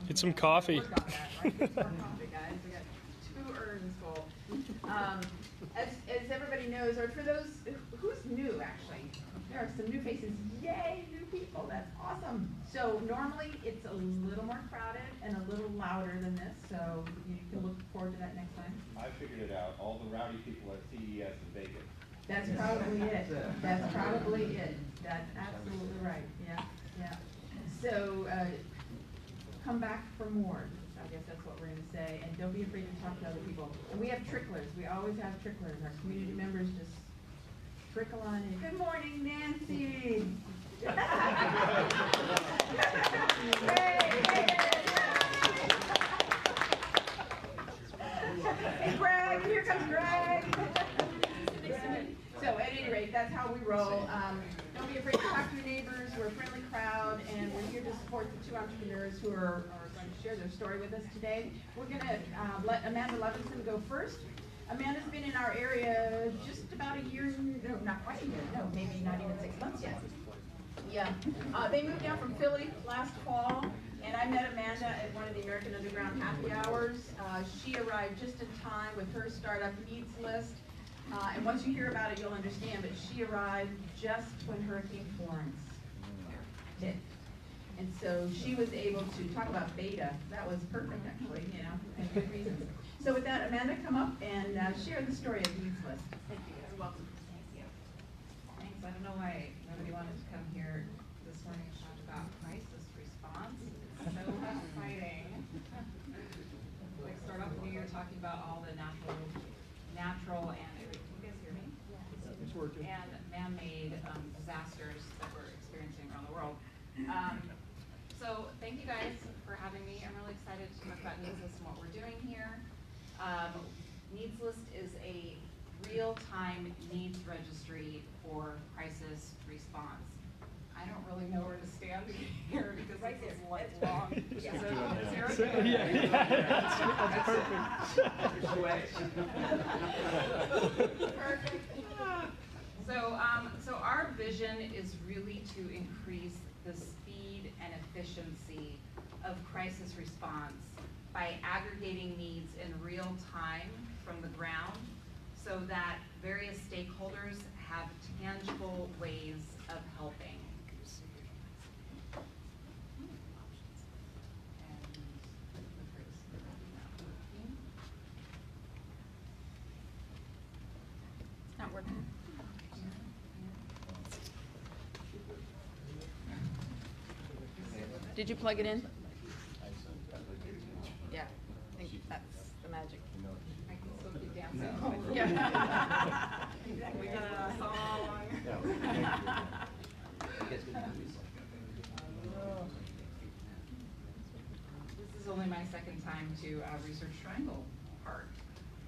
Get some coffee. Work on that, right? Get some more coffee, guys. We got 2 urns full. As everybody knows, or for those who's new, actually, there are some new faces. Yay, new people! That's awesome. So normally it's a little more crowded and a little louder than this. So you can look forward to that next time. I figured it out. All the rowdy people at CES in Vegas. That's probably it. That's probably it. That's absolutely right. Yeah, yeah. So come back for more. I guess that's what we're going to say. And don't be afraid to talk to other people. And we have tricklers. We always have tricklers. Our community members just trickle on in. Good morning, Nancy. Hey, hey, Greg. Here comes Greg. So at any rate, that's how we roll. Don't be afraid to talk to your neighbors. We're a friendly crowd, and we're here to support the 2 entrepreneurs who are going to share their story with us today. We're going to let Amanda Levinson go first. Amanda's been in our area just about a year, no, not quite a year, no, maybe not even 6 months yet. Yeah, they moved down from Philly last fall, and I met Amanda at one of the American Underground happy hours. She arrived just in time with her startup needs list. And once you hear about it, you'll understand, but she arrived just when Hurricane Florence hit. And so she was able to talk about beta. That was perfect, actually, you know, and good reasons. So with that, Amanda, come up and share the story of Needs List. Thank you. You're welcome. Thank you. Thanks. I don't know why nobody wanted to come here this morning and talk about crisis response. It's so exciting. Like start off the new year talking about all the natural and can you guys hear me? Yeah, it's working. And man-made disasters that we're experiencing around the world. So thank you guys for having me. I'm really excited to talk about Needs List and what we're doing here. Needs List is a real-time needs registry for crisis response. I don't really know where to stand here because right this is like long. Yeah, that's perfect. So our vision is really to increase the speed and efficiency of crisis response by aggregating needs in real time from the ground so that various stakeholders have tangible ways of helping. It's not working. Did you plug it in? Yeah, I think that's the magic. I can still keep dancing. Yeah. We got a song. This is only my second time to research Triangle Park.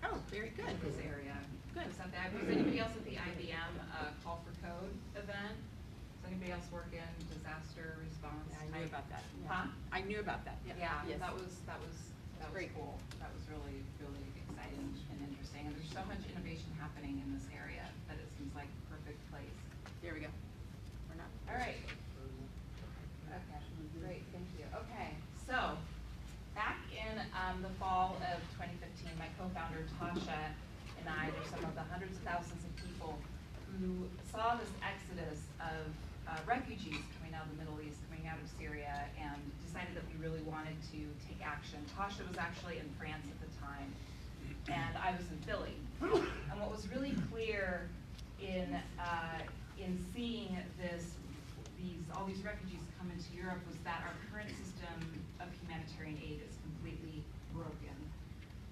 Oh, very good. In this area. Good. Was anybody else at the IBM Call for Code event? Does anybody else work in disaster response? Yeah, I knew about that. Yeah. Huh? I knew about that. Yeah, Yes. that was Very cool. That was really exciting and interesting. And there's so much innovation happening in this area that it seems like a perfect place. Here we go. We're not. All right. Okay, great, thank you. Okay, so back in the fall of 2015, my co-founder Tasha and I were some of the hundreds of thousands of people who saw this exodus of refugees coming out of the Middle East, coming out of Syria, and decided that we really wanted to take action. Tasha was actually in France at the time, and I was in Philly. And what was really clear in seeing all these refugees come into Europe was that our current system of humanitarian aid is completely broken.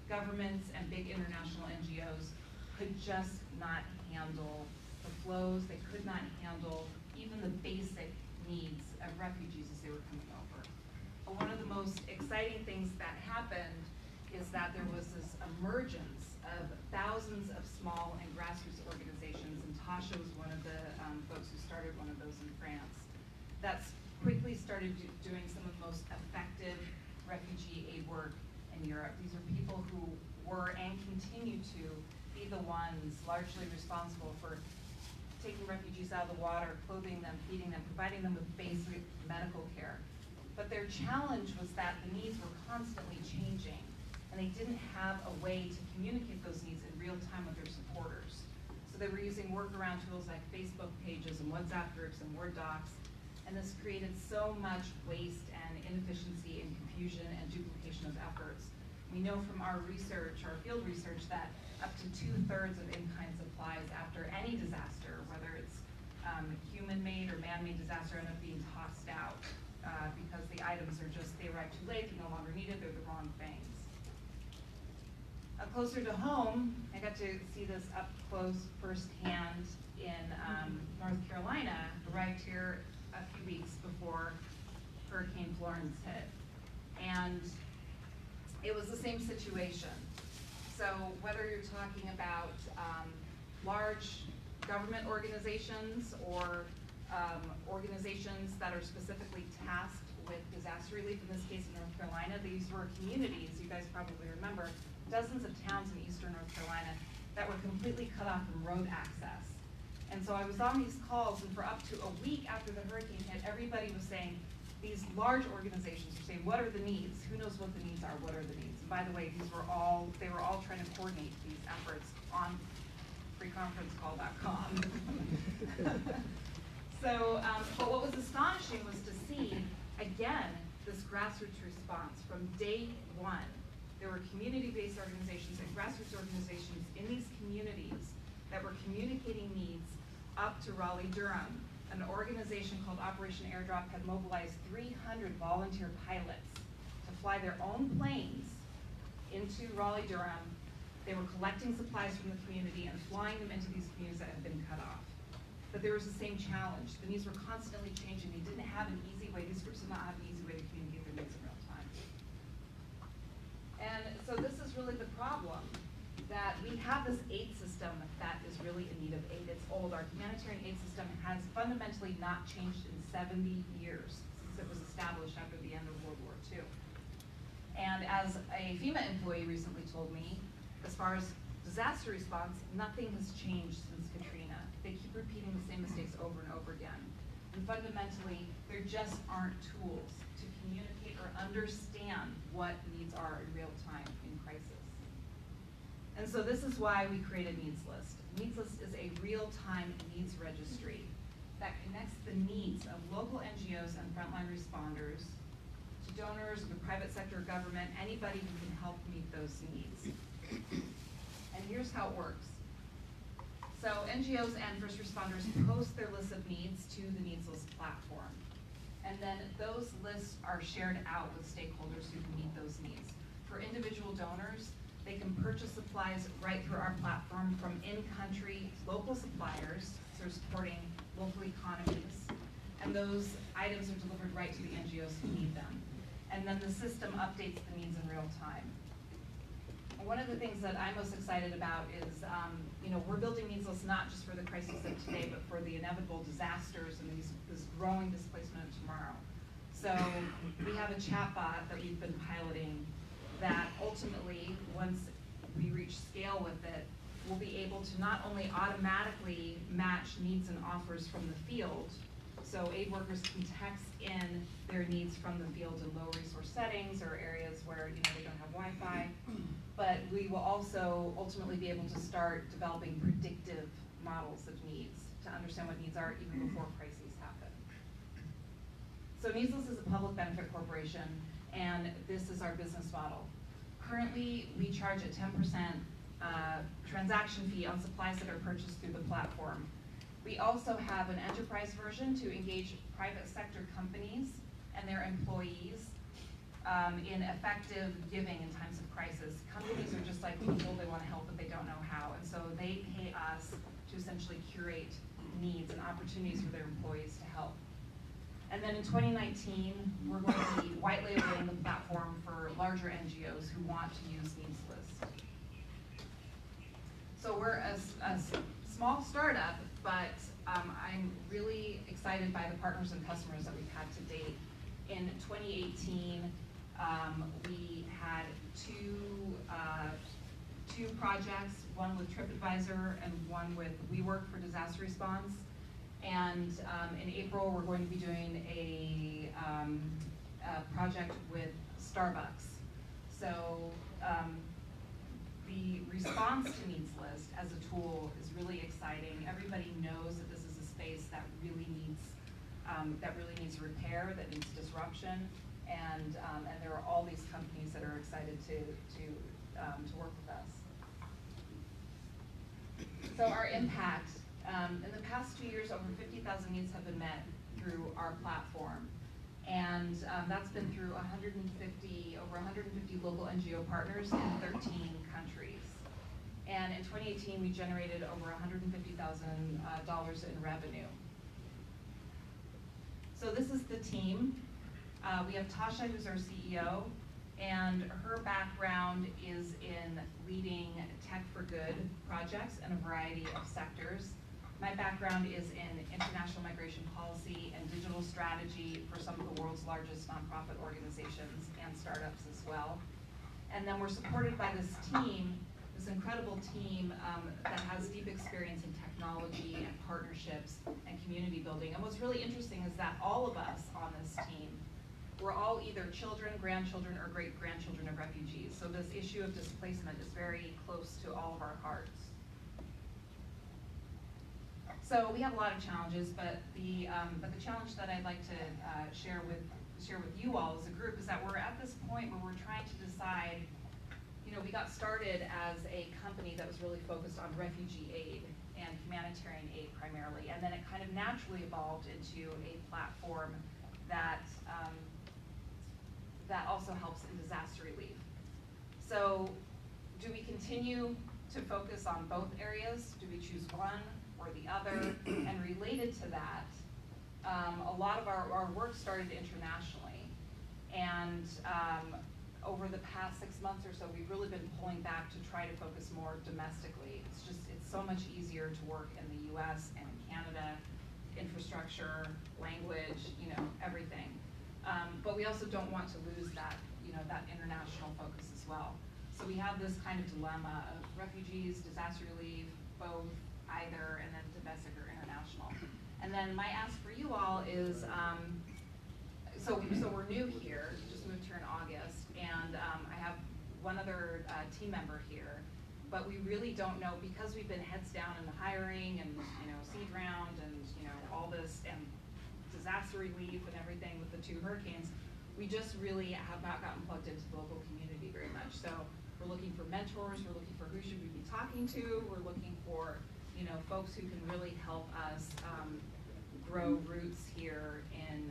Governments and big international NGOs could just not handle the flows. They could not handle even the basic needs of refugees as they were coming over. But one of the most exciting things that happened is that there was this emergence of thousands of small and grassroots organizations, and Tasha was one of the folks who started one of those in France. That's quickly started doing some of the most effective refugee aid work in Europe. These are people who were and continue to be the ones largely responsible for taking refugees out of the water, clothing them, feeding them, providing them with basic medical care. But But their challenge was that the needs were constantly changing, and they didn't have a way to communicate those needs in real time with their supporters. So they were using workaround tools like Facebook pages and WhatsApp groups and Word docs, and this created so much waste and inefficiency and confusion and duplication of efforts. We know from our research, our field research, that up to 2/3 of in-kind supplies after any disaster, whether it's human-made or man-made disaster, end up being tossed out because the items are just, they arrive too late, they're no longer needed, they're the wrong things. Closer to home, I got to see this up close firsthand in North Carolina. Arrived here a few weeks before Hurricane Florence hit. And it was the same situation. So whether you're talking about large government organizations or organizations that are specifically tasked with disaster relief, in this case in North Carolina, these were communities, you guys probably remember, dozens of towns in eastern North Carolina that were completely cut off from road access. And so I was on these calls, and for up to a week after the hurricane hit, everybody was saying, these large organizations were saying, what are the needs? Who knows what the needs are? What are the needs? And by the way, they were all trying to coordinate these efforts on freeconferencecall.com. So, but what was astonishing was to see, again, this grassroots response from day one. There were community-based organizations and grassroots organizations in these communities that were communicating needs up to Raleigh-Durham. An organization called Operation Airdrop had mobilized 300 volunteer pilots to fly their own planes into Raleigh-Durham. They were collecting supplies from the community and flying them into these communities that had been cut off. But there was the same challenge. The needs were constantly changing. They didn't have an easy way. These groups did not have an easy way to communicate their needs in real time. And so this is really the problem, that we have this aid system that is really in need of aid. It's old. Our humanitarian aid system has fundamentally not changed in 70 years since it was established after the end of World War II. And as a FEMA employee recently told me, as far as disaster response, nothing has changed since Katrina. They keep repeating the same mistakes over and over again. And fundamentally, there just aren't tools to communicate or understand what needs are in real time in crisis. And so this is why we created Needs List. Needs List is a real-time needs registry that connects the needs of local NGOs and frontline responders to donors, the private sector, government, anybody who can help meet those needs. And here's how it works. So NGOs and first responders post their lists of needs to the Needs List platform. And then those lists are shared out with stakeholders who can meet those needs. For individual donors, they can purchase supplies right through our platform from in-country local suppliers, so supporting local economies. And those items are delivered right to the NGOs who need them. And then the system updates the needs in real time. One of the things that I'm most excited about is, we're building Needs Lists not just for the crises of today, but for the inevitable disasters and this growing displacement of tomorrow. So we have a chatbot that we've been piloting that ultimately, once we reach scale with it, we'll be able to not only automatically match needs and offers from the field, so aid workers can text in their needs from the field in low resource settings or areas where they don't have Wi-Fi, but we will also ultimately be able to start developing predictive models of needs to understand what needs are even before crises happen. So Needs List is a public benefit corporation, and this is our business model. Currently, we charge a 10% transaction fee on supplies that are purchased through the platform. We also have an enterprise version to engage private sector companies and their employees in effective giving in times of crisis. Companies are just like people, they want to help but they don't know how, and so they pay us to essentially curate needs and opportunities for their employees to help. And then in 2019, we're going to be white labeling the platform for larger NGOs who want to use Needs List. So we're a small startup, but I'm really excited by the partners and customers that we've had to date. In 2018, we had two projects, one with TripAdvisor and one with WeWork for disaster response. And in April, we're going to be doing project with Starbucks. So the response to needs list as a tool is really exciting. Everybody knows that this is a space that really needs repair, that needs disruption, and there are all these companies that are excited to work with us. So our impact, in the past 2 years, over 50,000 needs have been met through our platform. And that's been through over 150 local NGO partners in 13 countries. And in 2018, we generated over $150,000 in revenue. So this is the team. We have Tasha, who's our CEO, and her background is in leading tech for good projects in a variety of sectors. My background is in international migration policy and digital strategy for some of the world's largest nonprofit organizations and startups as well. And then we're supported by this team, this incredible team that has deep experience in technology and partnerships and community building. And what's really interesting is that all of us on this team, we're all either children, grandchildren, or great-grandchildren of refugees. So this issue of displacement is very close to all of our hearts. So we have a lot of challenges, but the challenge that I'd like to share with you all as a group is that we're at this point where we're trying to decide. You know, we got started as a company that was really focused on refugee aid and humanitarian aid primarily, and then it kind of naturally evolved into a platform that that also helps in disaster relief. So, do we continue to focus on both areas? Do we choose one or the other? And related to that, a lot of our work started internationally, and over the past 6 months or so, we've really been pulling back to try to focus more domestically. It's so much easier to work in the US and in Canada, infrastructure, language, everything. But we also don't want to lose that, that international focus as well. So we have this kind of dilemma of refugees, disaster relief, both, either, and then domestic or international. And then my ask for you all is, so we're new here, just moved here in August, and I have one other team member here, but we really don't know, because we've been heads down in the hiring and seed round and all this and disaster relief and everything with the 2 hurricanes, we just really have not gotten plugged into the local community very much. So we're looking for mentors, we're looking for who should we be talking to, we're looking for folks who can really help us grow roots here in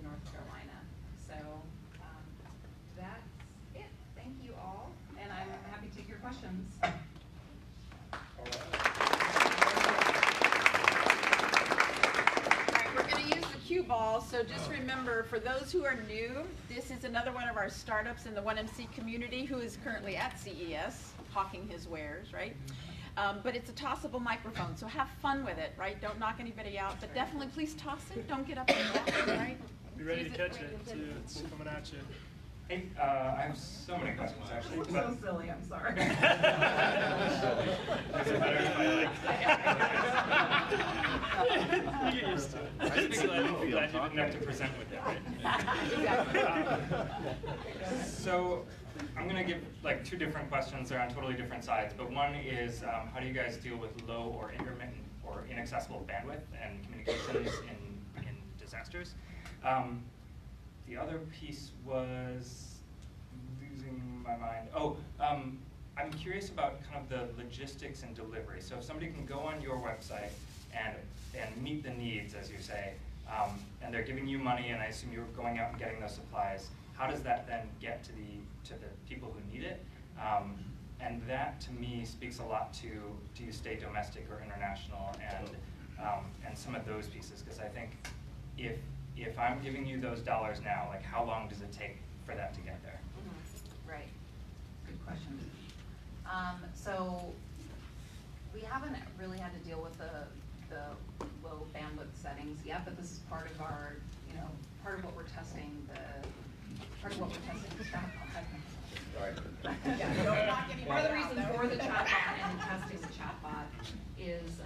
North Carolina. So that's it. Thank you all, and I'm happy to take your questions. All right, we're going to use the cue ball. So just remember, for those who are new, this is another one of our startups in the Durham NC community who is currently at CES hawking his wares, right? But it's a tossable microphone, so have fun with it, right? Don't knock anybody out, but definitely please toss it. Don't get up and walk it, right? Be ready to catch it, too. It's coming at you. Hey, I have so many questions actually. It's so silly, I'm sorry. Is it better if You get used to it. I'm glad you didn't have to present with it, right? So I'm going to give like 2 different questions. They're on totally different sides, but one is how do you guys deal with low or intermittent or inaccessible bandwidth and communications in disasters? The other piece was losing my mind. Oh, I'm curious about kind of the logistics and delivery. So if somebody can go on your website and meet the needs, as you say, and they're giving you money, and I assume you're going out and getting those supplies, how does that then get to the people who need it? And that to me speaks a lot to do you stay domestic or international, and some of those pieces, because I think if I'm giving you those dollars now, like how long does it take for that to get there? Right, good question. So we haven't really had to deal with the low bandwidth settings yet, but this is part of our, part of what we're testing the chatbot. Sorry. One of the reasons for the chatbot and testing the chatbot is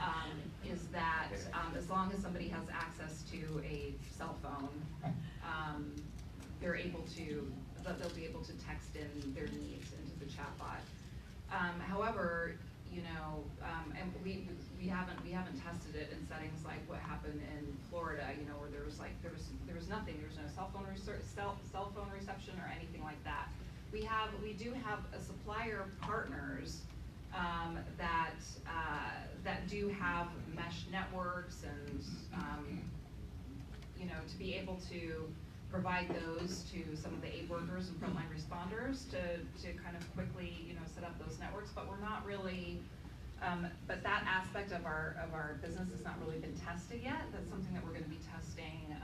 that as long as somebody has access to a cell phone, they're able to, that they'll be able to text in their needs into the chatbot. However, you know, and we haven't tested it in settings like what happened in Florida, you know, where there was nothing, there was no cell phone reception or anything like that. We do have a supplier partners that do have mesh networks and you know, to be able to provide those to some of the aid workers and frontline responders to kind of quickly, you know, set up those networks, but we're not really, but that aspect of our business has not really been tested yet. That's something that we're going to be testing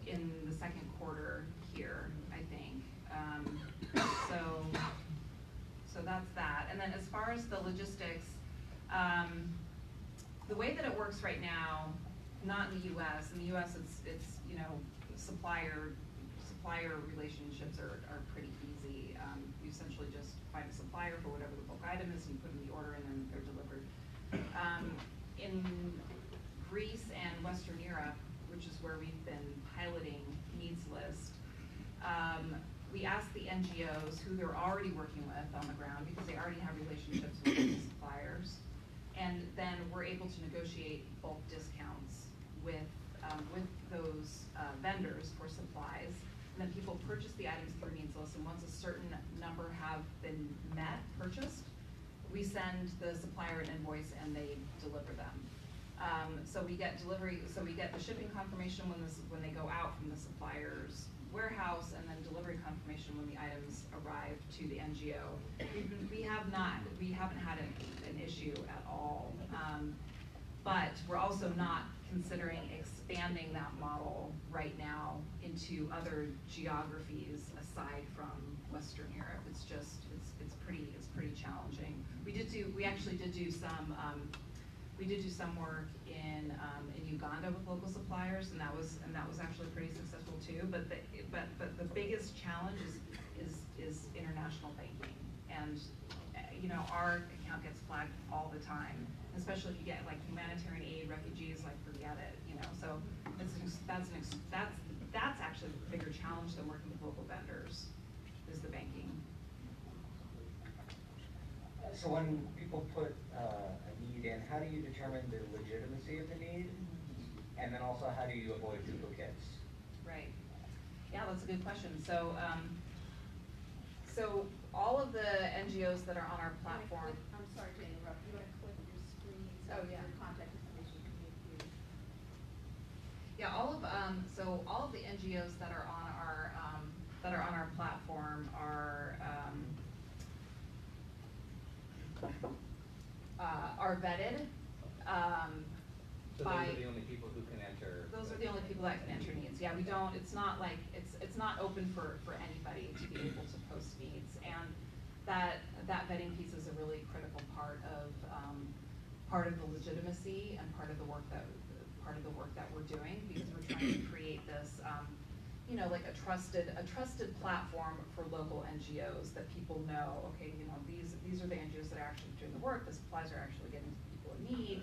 in the second quarter here, I think. So that's that. And then as far as the logistics, the way that it works right now, not in the U.S. In the U.S., it's you know, supplier relationships are pretty easy. You essentially just find a supplier for whatever the bulk item is, and you put in the order, and then they're delivered. In Greece and Western Europe, which is where we've been piloting needs list, we ask the NGOs who they're already working with on the ground, because they already have relationships with the suppliers, and then we're able to negotiate bulk discounts with those vendors for supplies. And then people purchase the items through needs list, and once a certain number have been purchased, we send the supplier an invoice and they deliver them. So we get delivery, so we get the shipping confirmation when they go out from the supplier's warehouse, and then delivery confirmation when the items arrive to the NGO. We haven't had an issue at all, but we're also not considering expanding that model right now into other geographies aside from Western Europe. It's pretty challenging. We actually did do some work in Uganda with local suppliers, and that was actually pretty successful too. But the biggest challenge is international banking, and you know, our account gets flagged all the time, especially if you get like humanitarian aid, refugees, like forget it, you know. So that's actually a bigger challenge than working with local vendors, is the banking. So when people put a need in, how do you determine the legitimacy of the need? And then also, how do you avoid duplicates? Right. Yeah, that's a good question. So, so all of the NGOs that are on our platform. I'm sorry to interrupt. You want to click your screen so your contact information can be viewed. Yeah, all of the NGOs that are on our platform are vetted. So those are the only people who can enter. Those are the only people that can enter needs. Yeah, we don't. It's not like it's not open for anybody to be able to post needs, and that vetting piece is a really critical part of the legitimacy and part of the work that we're doing, because we're trying to create this, you know, like a trusted platform for local NGOs that people know. Okay, you know, these are the NGOs that are actually doing the work. The supplies are actually getting to people in need.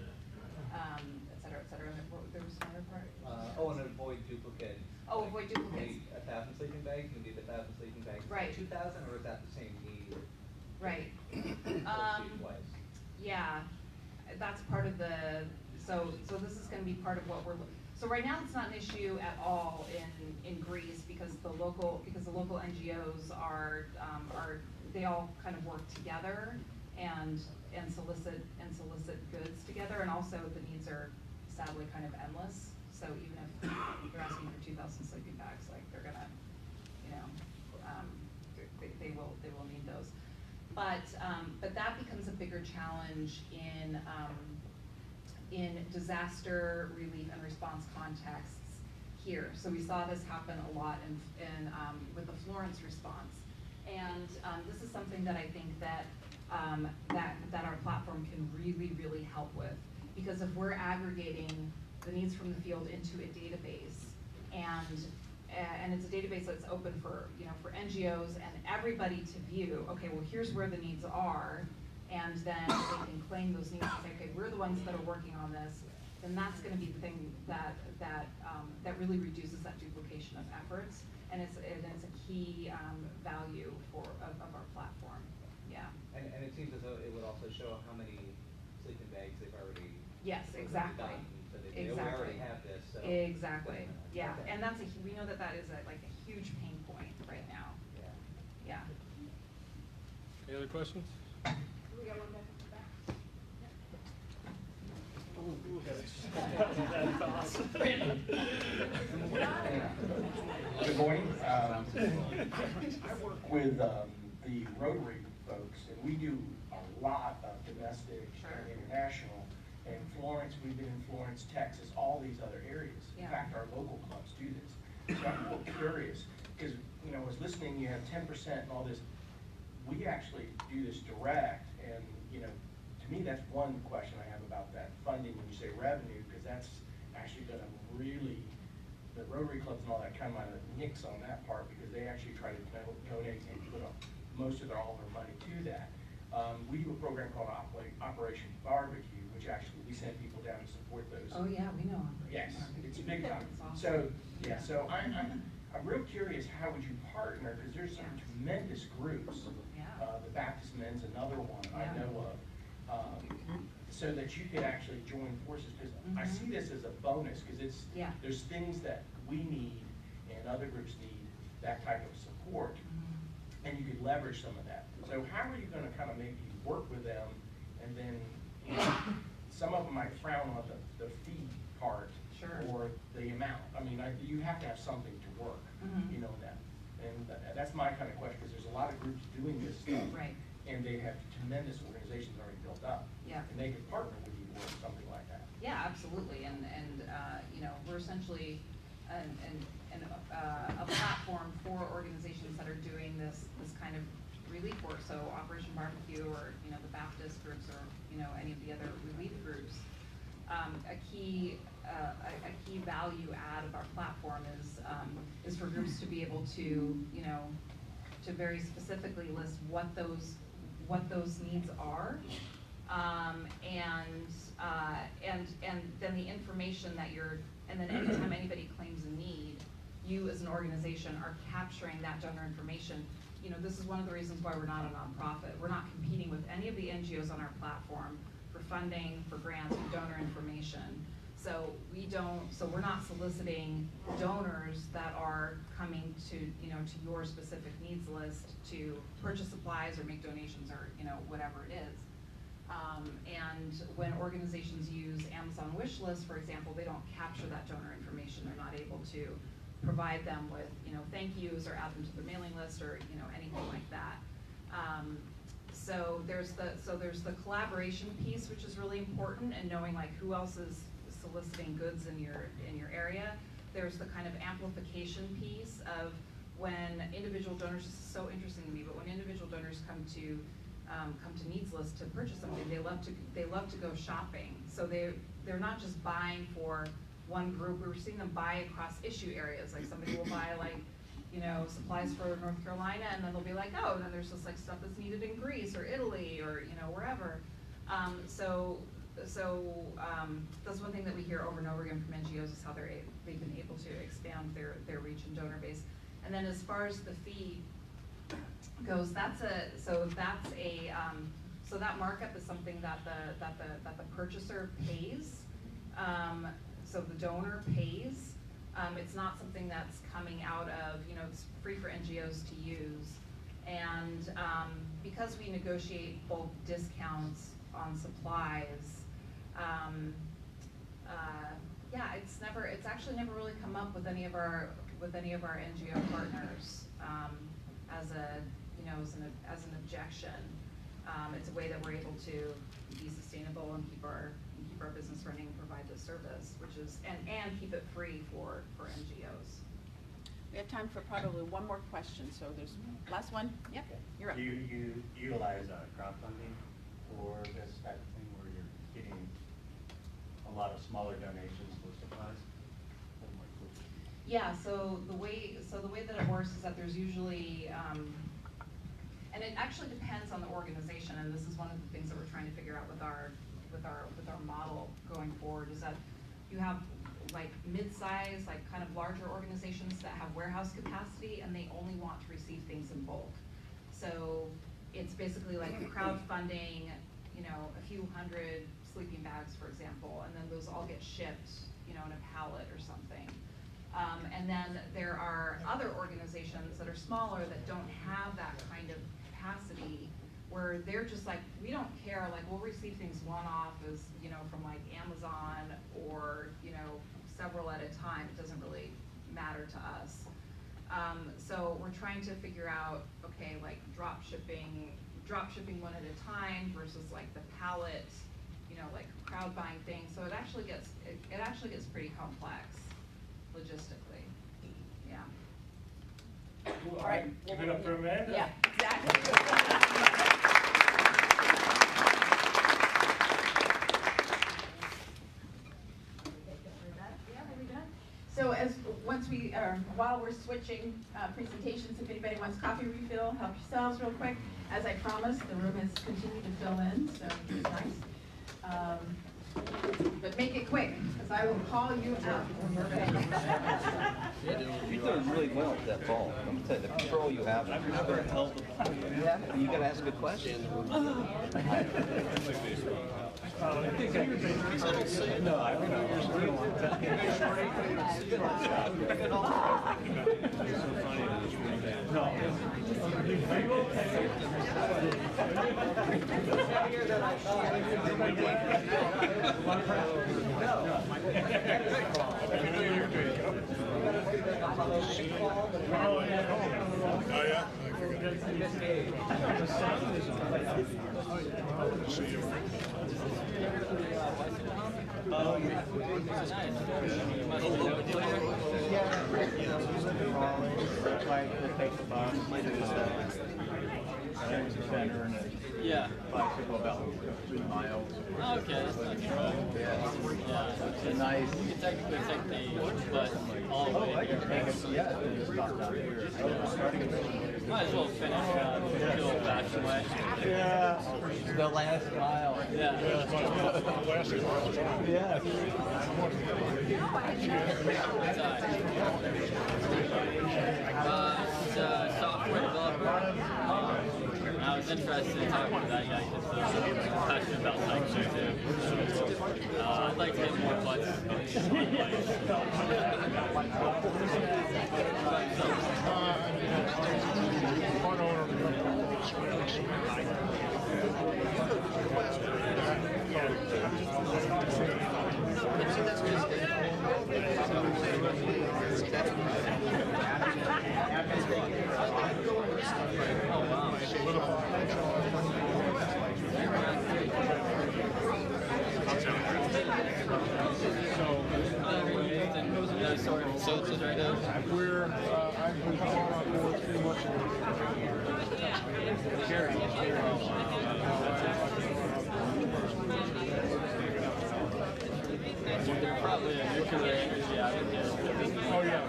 Et cetera, et cetera. There was another part. And avoid duplicate. Oh, avoid duplicates. 1,000 sleeping bags, you need 1,000 sleeping bags. Right. 2,000, or is that the same need? Right. Twice. Yeah, that's part of the. So this is going to be part of what we're. So right now it's not an issue at all in Greece, because the local NGOs are they all kind of work together and solicit goods together, and also the needs are sadly kind of endless. So even if they're asking for 2,000 sleeping bags, like they're gonna, you know, they will need those. But that becomes a bigger challenge in disaster relief and response contexts here. So we saw this happen a lot in with the Florence response, and this is something that I think that our platform can really help with, because if we're aggregating the needs from the field into a database, and it's a database that's open for, you know, for NGOs and everybody to view. Okay, well, here's where the needs are, and then they can claim those needs and say, okay, we're the ones that are working on this. then that's gonna be the thing that really reduces that duplication of efforts, and it's a key value of our platform, yeah. And it seems as though it would also show how many sleeping bags they've already. Yes, exactly. done. So they know we already have this, so. Exactly, yeah, Okay. and we know that is like a huge pain point right now, Yeah. yeah. Any other questions? We got one back in the back. That's awesome. Good morning. I work with the Rotary folks, and we do a lot of domestic Sure. and international. In Florence, we've been in Florence, Texas, all these other areas. Yeah. In fact, our local clubs do this. So I'm a little curious, because, you know, I was listening, you have 10% and all this. We actually do this direct, and, you know, to me, that's one question I have about that funding when you say revenue, because that's actually gonna really, the Rotary clubs and all that kind of nix on that part, because they actually try to donate and put up all their money to that. We do a program called Operation Barbecue, which actually we send people down to support those. Oh, yeah, we know. Yes, it's a big time. It's awesome. So, yeah, so I'm real curious, how would you partner, because there's some Yeah. tremendous groups. Yeah. The Baptist Men's another one I Yeah. know of, so that you could actually join forces, because I Mhm. see this as a bonus, because Yeah. there's things that we need and other groups need, that type of support, Mhm. and you could leverage some of that. So how are you gonna kind of maybe work with them, and then, you know, some of them might frown on the fee part. Sure. Or the amount, I mean, you have to have something to work, Mhm. you know, that. And that's my kind of question, because there's a lot of groups doing this stuff. Right. And they have tremendous organizations already built up. Yeah. And they could partner with you or something like that. Yeah, absolutely, and you know, we're essentially a platform for organizations that are doing this kind of relief work, so Operation Barbecue, or, you know, the Baptist groups, or, you know, any of the other relief groups. A key value add of our platform is for groups to be able to, you know, to very specifically list what those needs are, and then the information that and then anytime anybody claims a need, you as an organization are capturing that donor information. You know, this is one of the reasons why we're not a nonprofit. We're not competing with any of the NGOs on our platform for funding, for grants, for donor information. So we're not soliciting donors that are coming to, you know, to your specific needs list to purchase supplies or make donations, or, you know, whatever it is. And when organizations use Amazon wish lists, for example, they don't capture that donor information. They're not able to provide them with, you know, thank yous, or add them to the mailing list, or, you know, anything like that. So there's the collaboration piece, which is really important, and knowing like who else is soliciting goods in your area. There's the kind of amplification piece of when individual donors, this is so interesting to me, but when individual donors come to needs list to purchase something, they love to go shopping. So they're not just buying for one group. We're seeing them buy across issue areas. Like somebody will buy, like, you know, supplies for North Carolina, and then they'll be like, oh, and then there's just like stuff that's needed in Greece or Italy, or, you know, wherever. So that's one thing that we hear over and over again from NGOs, is how they've been able to expand their reach and donor base. And then as far as the fee goes, so that markup is something that the purchaser pays. So the donor pays. It's not something that's coming out of, you know, it's free for NGOs to use. And because we negotiate bulk discounts on supplies, yeah, it's actually never really come up with any of our NGO partners as an objection. It's a way that we're able to be sustainable and keep our business running and provide this service, which is and keep it free for NGOs. We have time for probably one more question, so there's last one. Yep, you're up. Do you utilize crowdfunding for this type of thing, where you're getting a lot of smaller donations for supplies? Yeah, so the way that it works is that there's usually, and it actually depends on the organization, and this is one of the things that we're trying to figure out with our with our model going forward is that you have like mid-size, like kind of larger organizations that have warehouse capacity and they only want to receive things in bulk. So it's basically like crowdfunding, you know, a few hundred sleeping bags, for example, and then those all get shipped, you know, in a pallet or something. And then there are other organizations that are smaller that don't have that kind of capacity, where they're just like, we don't care, like we'll receive things one-off as, you know, from like Amazon or, you know, several at a time. It doesn't really matter to us. So we're trying to figure out, okay, like drop shipping one at a time versus like the pallet, you know, like crowd buying thing. So it actually gets pretty complex logistically. Yeah. All right. Give it up for Amanda. Yeah, exactly. So while we're switching presentations, if anybody wants coffee refill, help yourselves real quick. As I promised, the room has continued to fill in, so it's nice. But make it quick, because I will call you out when we're ready. You're doing really well with that ball. I'm telling you, the control you have. I've never held the ball. Yeah, you gotta ask good questions. No, I've been over here for a long time. No. Oh, yeah? Yeah. Bicycle about 3 miles. Okay, that's not true. Yeah. It's nice. You can technically take the bus all the way here. Yeah, just stop down here. Might as well finish the old fashioned way. Yeah. The last mile. Yeah. Yeah. It's a software developer. I was interested in talking to that guy because I'm passionate about cycling too. I'd like to get more butts on bikes. Services right now? I've been calling on board too much. They're probably a nuclear energy advocate. Oh yeah.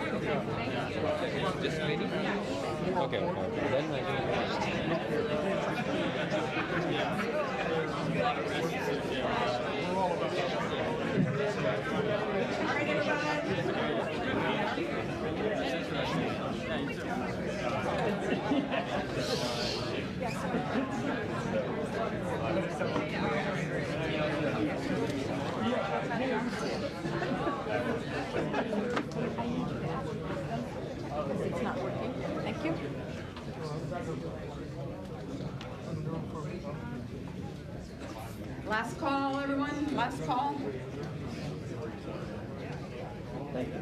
Just maybe? Okay. Then I think a lot of risks. We're all about that. All right, everybody. It's not working. Thank you. Last call, everyone. Last call. Thank you.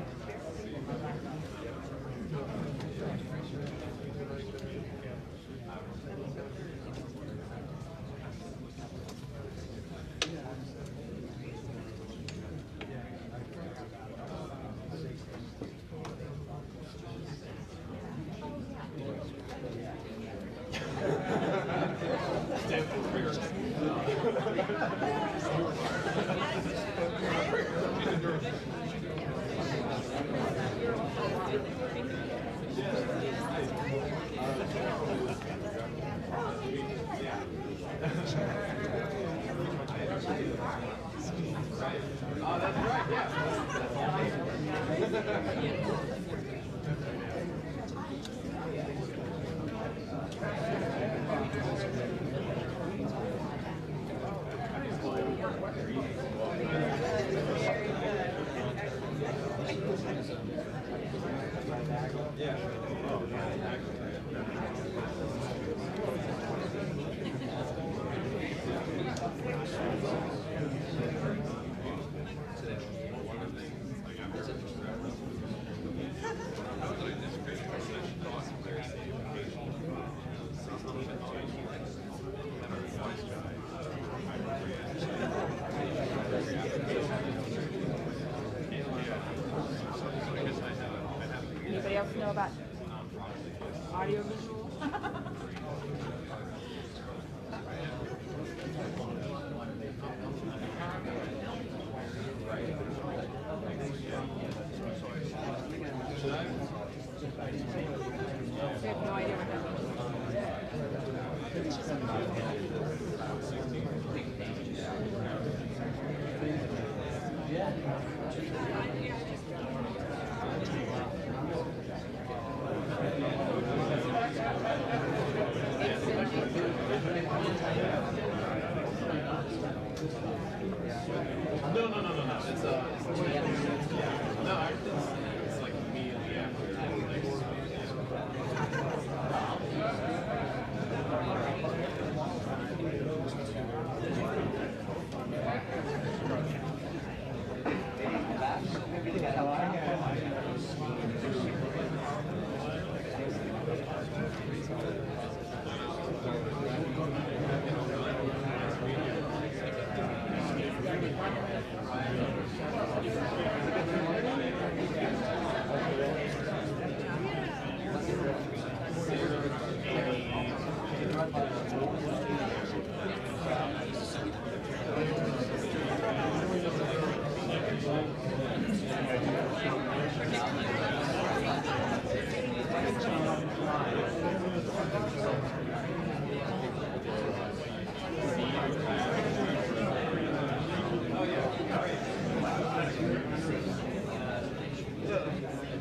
Anybody else know about audio visual? We have no idea what that means. No. It's it's like immediately after.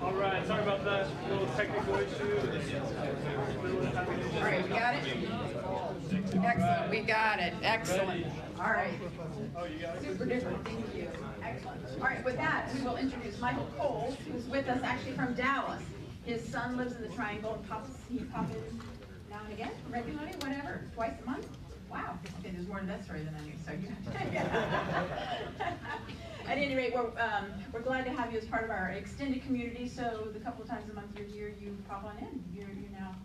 All right, sorry about that little technical issue. All right, we got it? Excellent, we got it, excellent. All right. Oh, you got it? Super duper, thank you. Excellent. All right, with that, we will introduce Michael Cole, who's with us actually from Dallas. His son lives in the Triangle and he pops in now and again, regularly, whatever, twice a month? Wow, okay, there's more to that story than I knew, so you At any rate, we're glad to have you as part of our extended community, so the couple of times a month you're here, you pop on in. You're now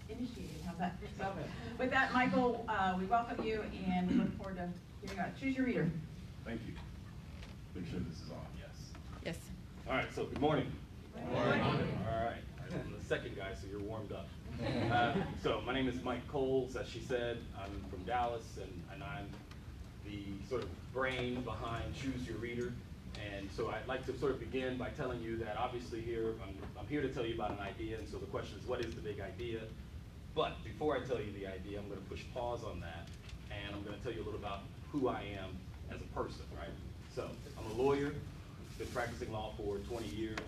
initiated, how's that? So, with that, Michael, we welcome you and we look forward to hearing about it. Choose your reader. Thank you. Make sure this is on, yes. Yes. All right, so good morning. Good morning. All right, I'm the second guy, so you're warmed up. So my name is Mike Coles, as she said. I'm from Dallas, and I'm the sort of brain behind Choose Your Reader. And so I'd like to sort of begin by telling you that obviously here, I'm here to tell you about an idea, and so the question is, what is the big idea? But before I tell you the idea, I'm going to push pause on that, and I'm going to tell you a little about who I am as a person, right? So I'm a lawyer, been practicing law for 20 years.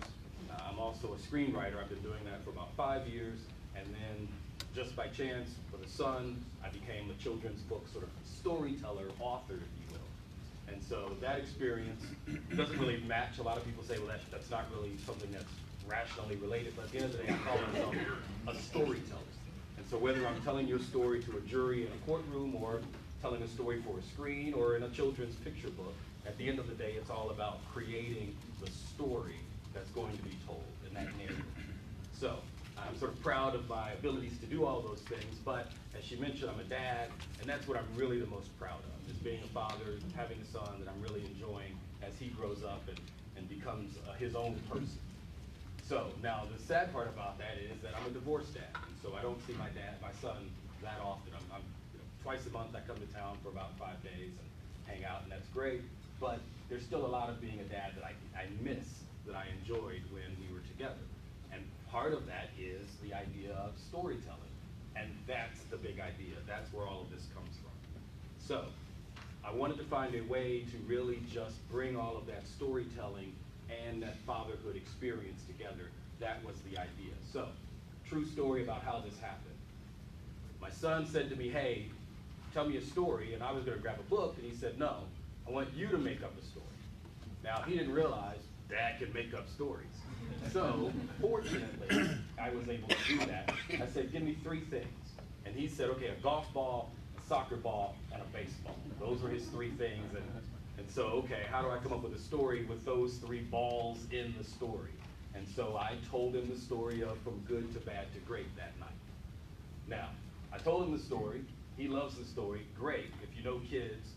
I'm also a screenwriter. I've been doing that for about 5 years. And then just by chance, for the Sun, I became a children's book sort of storyteller, author, if you will. And so that experience doesn't really match. A lot of people say, well, that's not really something that's rationally related. But at the end of the day, I call myself a storyteller. And so whether I'm telling your story to a jury in a courtroom or telling a story for a screen or in a children's picture book, at the end of the day, it's all about creating the story that's going to be told in that narrative. So I'm sort of proud of my abilities to do all those things, but as she mentioned, I'm a dad, and that's what I'm really the most proud of, is being a father, having a son that I'm really enjoying as he grows up and becomes his own person. So now the sad part about that is that I'm a divorced dad, and so I don't see my son that often. I'm twice a month I come to town for about 5 days and hang out, and that's great, but there's still a lot of being a dad that I miss, that I enjoyed when we were together. And part of that is the idea of storytelling. And that's the big idea. That's where all of this comes from. So I wanted to find a way to really just bring all of that storytelling and that fatherhood experience together. That was the idea. So, true story about how this happened. My son said to me, hey, tell me a story, and I was gonna grab a book, and he said, no, I want you to make up a story. Now, he didn't realize Dad can make up stories. So, fortunately, I was able to do that. I said, give me 3 things. And he said, okay, a golf ball, a soccer ball, and a baseball. Those were his 3 things. And so, okay, how do I come up with a story with those 3 balls in the story? And so I told him the story of From Good to Bad to Great that night. Now, I told him the story. He loves the story. Great. If you know kids,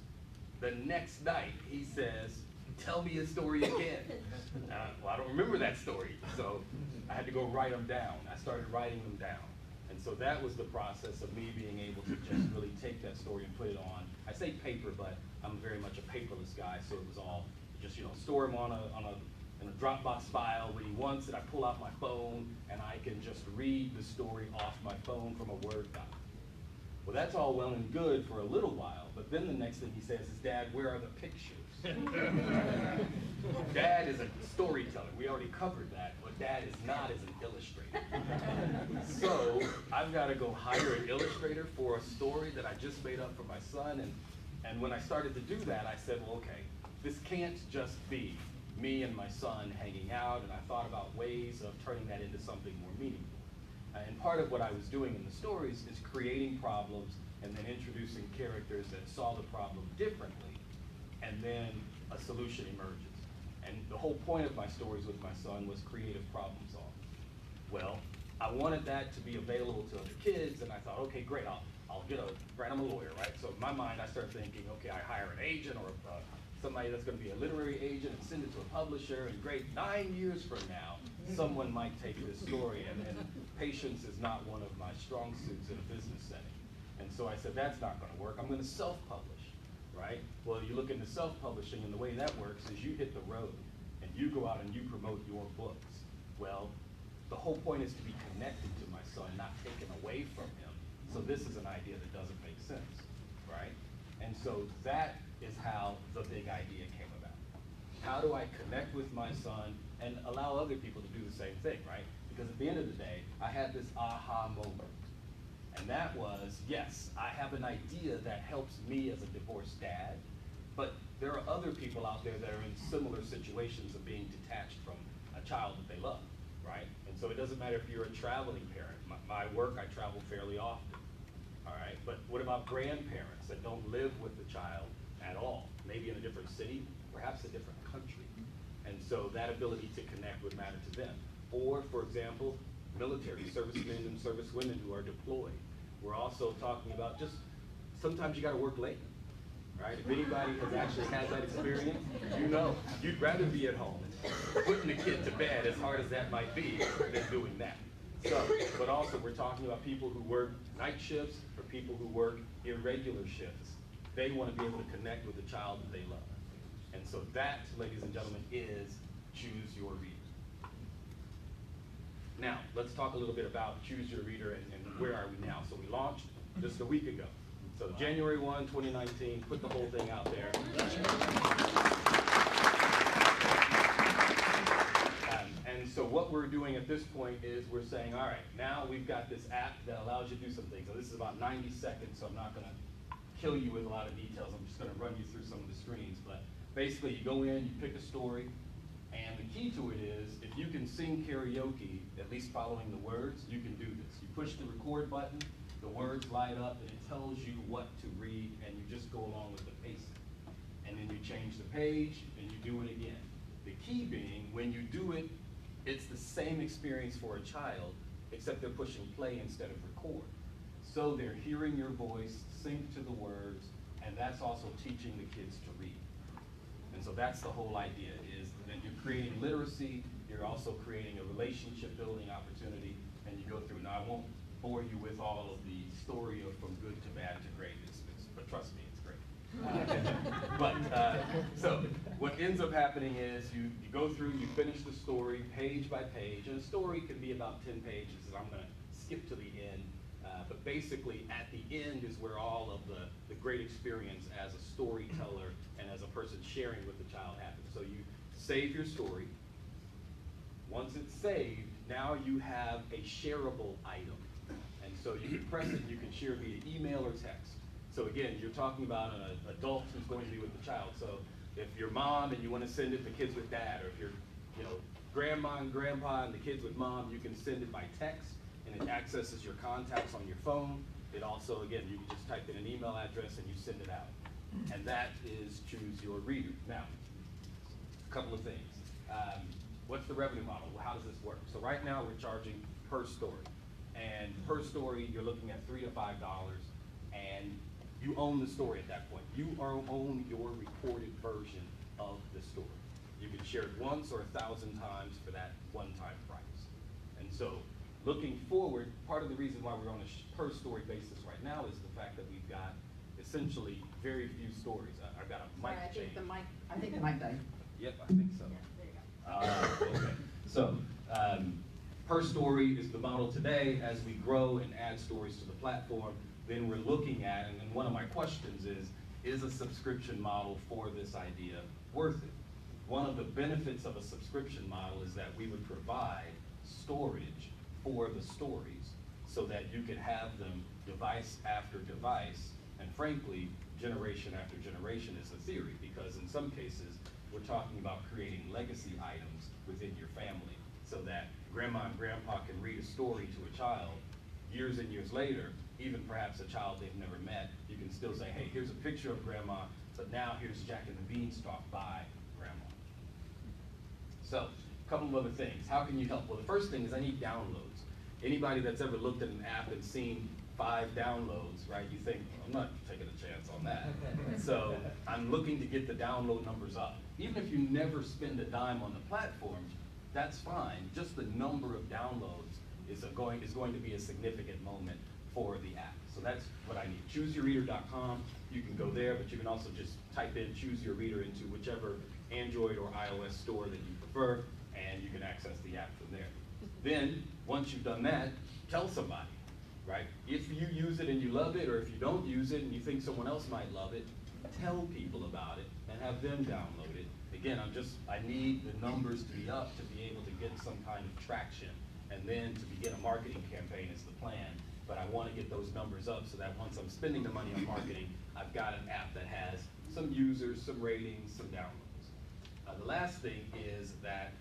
the next night he says, tell me a story again. Well, I don't remember that story. So I had to go write them down. I started writing them down. And so that was the process of me being able to just really take that story and put it on. I say paper, but I'm very much a paperless guy, so it was all just, store him in a Dropbox file. When he wants it, I pull out my phone, and I can just read the story off my phone from a Word doc. Well, that's all well and good for a little while, but then the next thing he says is, Dad, where are the pictures? Dad is a storyteller. We already covered that, but Dad is not as an illustrator. So I've got to go hire an illustrator for a story that I just made up for my son. And when I started to do that, I said, well, okay, this can't just be me and my son hanging out, and I thought about ways of turning that into something more meaningful. And part of what I was doing in the stories is creating problems and then introducing characters that saw the problem differently, and then a solution emerges. And the whole point of my stories with my son was creative problem solving. Well, I wanted that to be available to other kids, and I thought, okay, great, I'll get right, I'm a lawyer, right? So in my mind, I started thinking, okay, I hire an agent or somebody that's gonna be a literary agent and send it to a publisher, and great, 9 years from now, someone might take this story, and patience is not one of my strong suits in a business setting. And so I said, that's not gonna work, I'm gonna self-publish, right? Well, you look into self-publishing, and the way that works is you hit the road, and you go out and you promote your books. Well, the whole point is to be connected to my son, not taken away from him. So this is an idea that doesn't make sense, right? And so that is how the big idea came about. How do I connect with my son and allow other people to do the same thing, right? Because at the end of the day, I had this aha moment. And that was, yes, I have an idea that helps me as a divorced dad, but there are other people out there that are in similar situations of being detached from a child that they love, right? And so it doesn't matter if you're a traveling parent. My work, I travel fairly often, all right? But what about grandparents that don't live with the child at all? Maybe in a different city, perhaps a different country. And so that ability to connect would matter to them. Or, for example, military servicemen and servicewomen who are deployed. We're also talking about just, sometimes you gotta work late, right? If anybody has actually had that experience, you know, you'd rather be at home, putting the kid to bed, as hard as that might be, than doing that. So, but also we're talking about people who work night shifts or people who work irregular shifts. They wanna be able to connect with the child that they love. And so that, ladies and gentlemen, is Choose Your Reader. Now, let's talk a little bit about Choose Your Reader and where are we now. So we launched just a week ago. So January 1, 2019, put the whole thing out there. And so what we're doing at this point is we're saying, all right, now we've got this app that allows you to do some things. So this is about 90 seconds, so I'm not gonna kill you with a lot of details. I'm just gonna run you through some of the screens. But basically, you go in, you pick a story, and the key to it is, if you can sing karaoke, at least following the words, you can do this. You push the record button, the words light up, and it tells you what to read, and you just go along with the pacing. And then you change the page, and you do it again. The key being, when you do it, it's the same experience for a child, except they're pushing play instead of record. So they're hearing your voice, sync to the words, and that's also teaching the kids to read. And so that's the whole idea, is that you're creating literacy, you're also creating a relationship building opportunity, and you go through. Now, I won't bore you with all of the story of From Good to Bad to Great, but trust me, it's great. So what ends up happening is you go through, you finish the story page by page, and a story can be about 10 pages, and I'm gonna skip to the end. But basically, at the end is where all of the great experience as a storyteller and as a person sharing with the child happens. So you save your story. Once it's saved, now you have a shareable item. And so you can press it, you can share via email or text. So again, you're talking about an adult who's going to be with the child. So if you're mom and you want to send it to Kids with Dad, or if you're you know, grandma and grandpa and the kids with mom, you can send it by text, and it accesses your contacts on your phone. It also, again, you can just type in an email address and you send it out. And that is Choose Your Reader. Now, a couple of things. What's the revenue model? How does this work? So right now we're charging per story. And per story, you're looking at $3 to $5, and you own the story at that point. You own your recorded version of the story. You can share it once or 1,000 times for that one-time price. And so, looking forward, part of the reason why we're on a per story basis right now is the fact that we've got essentially very few stories. I've got a mic Sorry, change. I think the mic died. Yep, I think so. Okay, so per story is the model today. As we grow and add stories to the platform, then we're looking at, and then one of my questions is a subscription model for this idea worth it? One of the benefits of a subscription model is that we would provide storage for the stories so that you could have them device after device, and frankly, generation after generation is a theory, because in some cases, we're talking about creating legacy items within your family so that grandma and grandpa can read a story to a child years and years later, even perhaps a child they've never met. You can still say, hey, here's a picture of grandma, but now here's Jack and the Beanstalk by grandma. So, a couple of other things. How can you help? Well, the first thing is I need downloads. Anybody that's ever looked at an app and seen 5 downloads, right, you think, well, I'm not taking a chance on that. So I'm looking to get the download numbers up. Even if you never spend a dime on the platform, that's fine. Just the number of downloads is going to be a significant moment for the app. So that's what I need. ChooseYourReader.com. You can go there, but you can also just type in Choose Your Reader into whichever Android or iOS store that you prefer, and you can access the app from there. Then, once you've done that, tell somebody, right? If you use it and you love it, or if you don't use it and you think someone else might love it, tell people about it and have them download it. Again, I need the numbers to be up to be able to get some kind of traction, and then to begin a marketing campaign is the plan. But I want to get those numbers up so that once I'm spending the money on marketing, I've got an app that has some users, some ratings, some downloads. The last thing is that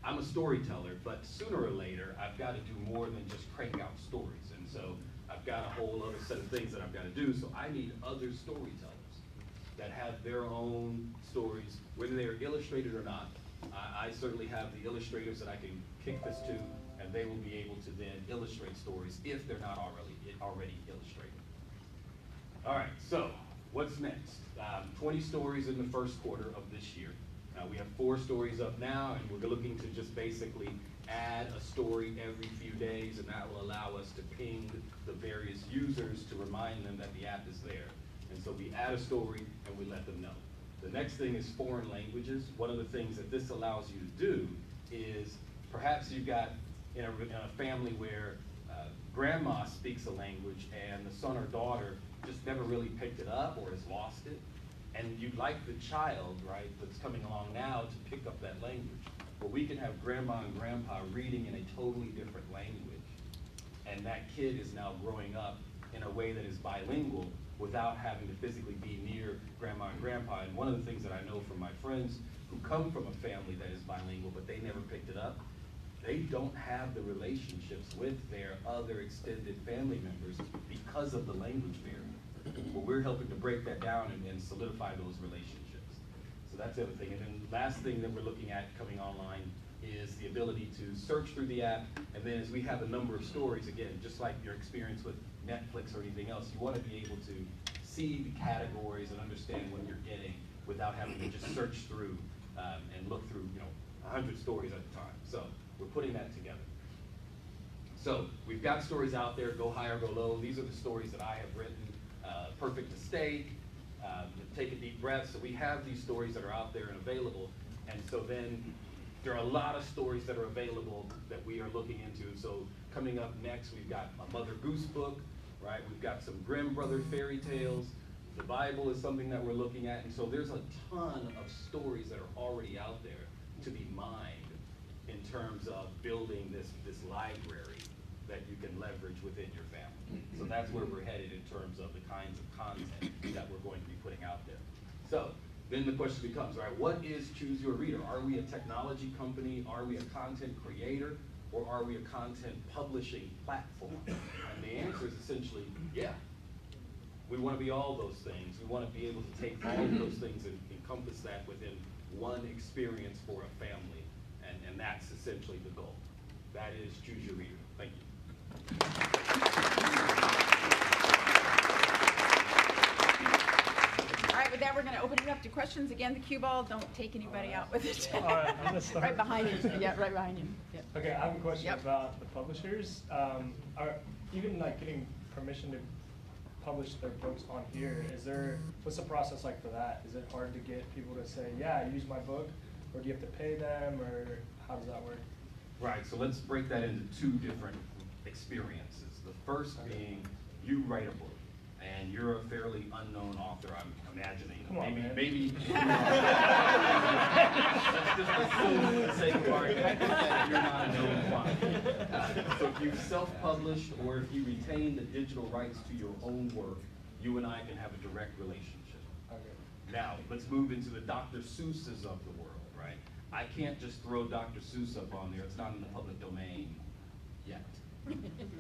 I'm a storyteller, but sooner or later, I've got to do more than just crank out stories. And so I've got a whole other set of things that I've got to do. So I need other storytellers that have their own stories, whether they're illustrated or not. I certainly have the illustrators that I can kick this to, and they will be able to then illustrate stories if they're not already illustrated. All right, so what's next? 20 stories in the first quarter of this year. We have 4 stories up now, and we're looking to just basically add a story every few days, and that will allow us to ping the various users to remind them that the app is there. And so we add a story and we let them know. The next thing is foreign languages. One of the things that this allows you to do is perhaps you've got in a family where grandma speaks a language and the son or daughter just never really picked it up or has lost it. And you'd like the child, right, that's coming along now to pick up that language. Well, we can have grandma and grandpa reading in a totally different language. And that kid is now growing up in a way that is bilingual without having to physically be near grandma and grandpa. And one of the things that I know from my friends who come from a family that is bilingual, but they never picked it up, they don't have the relationships with their other extended family members because of the language barrier. Well, we're helping to break that down and solidify those relationships. So that's the other thing. And then last thing that we're looking at coming online is the ability to search through the app. And then as we have a number of stories, again, just like your experience with Netflix or anything else, you want to be able to see the categories and understand what you're getting without having to just search through and look through 100 stories at a time. So we're putting that together. So we've got stories out there, go high or go low. These are the stories that I have written. Perfect to Stay, Take a Deep Breath. So we have these stories that are out there and available. And so then there are a lot of stories that are available that we are looking into. So coming up next, we've got a Mother Goose book, right? We've got some Grimm Brother fairy tales. The Bible is something that we're looking at. And so there's a ton of stories that are already out there to be mined in terms of building this library that you can leverage within your family. So that's where we're headed in terms of the kinds of content that we're going to be putting out there. So then the question becomes, all right, what is Choose Your Reader? Are we a technology company? Are we a content creator? Or are we a content publishing platform? And the answer is essentially, yeah. We want to be all those things. We want to be able to take all of those things and encompass that within one experience for a family. And that's essentially the goal. That is Choose Your Reader. Thank you. All right, with that, we're going to open it up to questions. Again, the cue ball, don't take anybody out with it. All right, I'm gonna start. Right behind you. Yeah, right behind you. Yeah. Okay, I have a question Yep. about the publishers. Are even like getting permission to publish their books on here, what's the process like for that? Is it hard to get people to say, yeah, use my book, or do you have to pay them, or how does that work? Right, so let's break that into two different experiences. The first being you write a book, and you're a fairly unknown author, I'm imagining. Come on, man. Maybe. Let's just assume for the sake of argument that you're not a known quantity. So if you've self-published or if you retain the digital rights to your own work, you and I can have a direct relationship. Okay. Now, let's move into the Dr. Seuss's of the world, right? I can't just throw Dr. Seuss up on there. It's not in the public domain yet.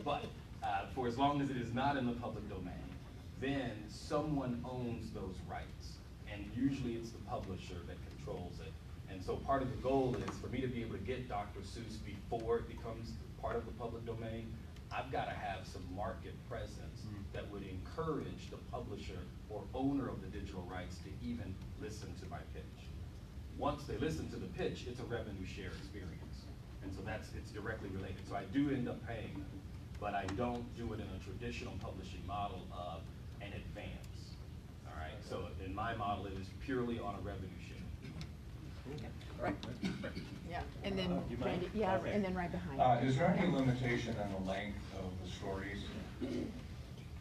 But for as long as it is not in the public domain, then someone owns those rights. And usually it's the publisher that controls it. And so part of the goal is for me to be able to get Dr. Seuss before it becomes part of the public domain, I've got to have some market presence that would encourage the publisher or owner of the digital rights to even listen to my pitch. Once they listen to the pitch, it's a revenue share experience. And so it's directly related. So I do end up paying them, but I don't do it in a traditional publishing model of an advance. All right, so in my model, it is purely on a revenue share. Right. Yeah, and then, Randy, yeah, and then right behind you. Is there any limitation on the length of the stories?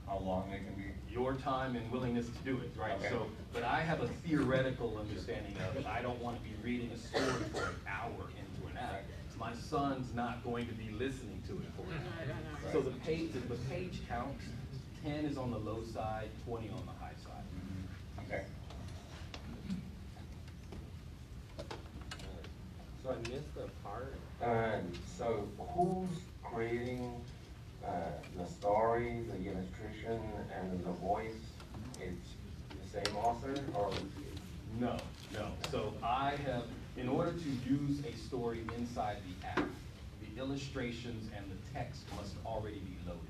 How long they can be? Your time and willingness to do it, right? Okay. So, but I have a theoretical understanding of I don't want to be reading a story for an hour into an act. My son's not going to be listening to it for an hour. So the page counts, 10 is on the low side, 20 on the high side. Okay. So I missed the part. So who's creating the story, the illustration, and the voice? It's the same author, or? No. So I have, in order to use a story inside the app, the illustrations and the text must already be loaded.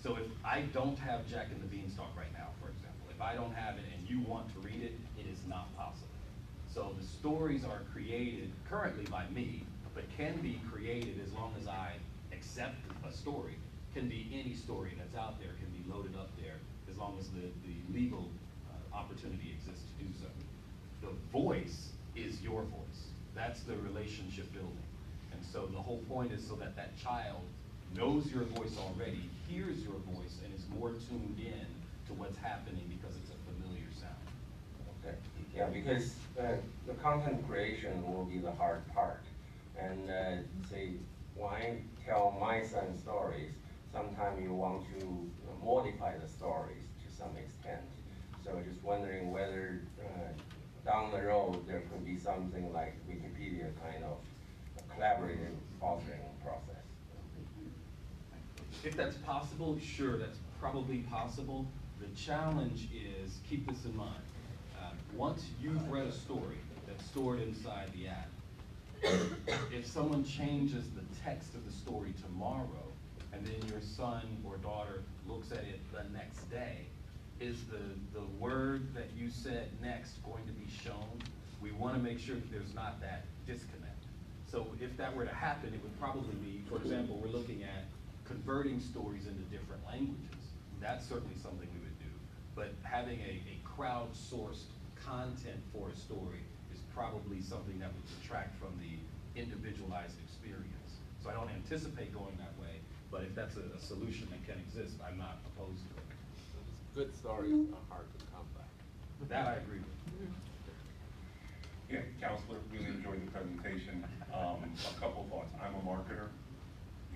So if I don't have Jack and the Beanstalk right now, for example, if I don't have it and you want to read it, it is not possible. So the stories are created currently by me, but can be created as long as I accept a story. Can be any story that's out there, can be loaded up there, as long as the legal opportunity exists to do so. The voice is your voice. That's the relationship building. And so the whole point is so that that child knows your voice already, hears your voice, and is more tuned in to what's happening because it's a familiar sound. Okay. Yeah, because the content creation will be the hard part. And say, when I tell my son's stories, sometimes you want to modify the stories to some extent. So just wondering whether down the road there could be something like Wikipedia kind of a collaborative authoring process. If that's possible, sure, that's probably possible. The challenge is, keep this in mind, once you've read a story that's stored inside the app, if someone changes the text of the story tomorrow, and then your son or daughter looks at it the next day, is the word that you said next going to be shown? We want to make sure that there's not that disconnect. So if that were to happen, it would probably be, for example, we're looking at converting stories into different languages. That's certainly something we would do. But having a crowdsourced content for a story is probably something that would detract from the individualized experience. So I don't anticipate going that way, but if that's a solution that can exist, I'm not opposed to it. Good stories are hard to come by. That I agree with. Yeah, Counselor, really enjoyed the presentation. A couple thoughts. I'm a marketer.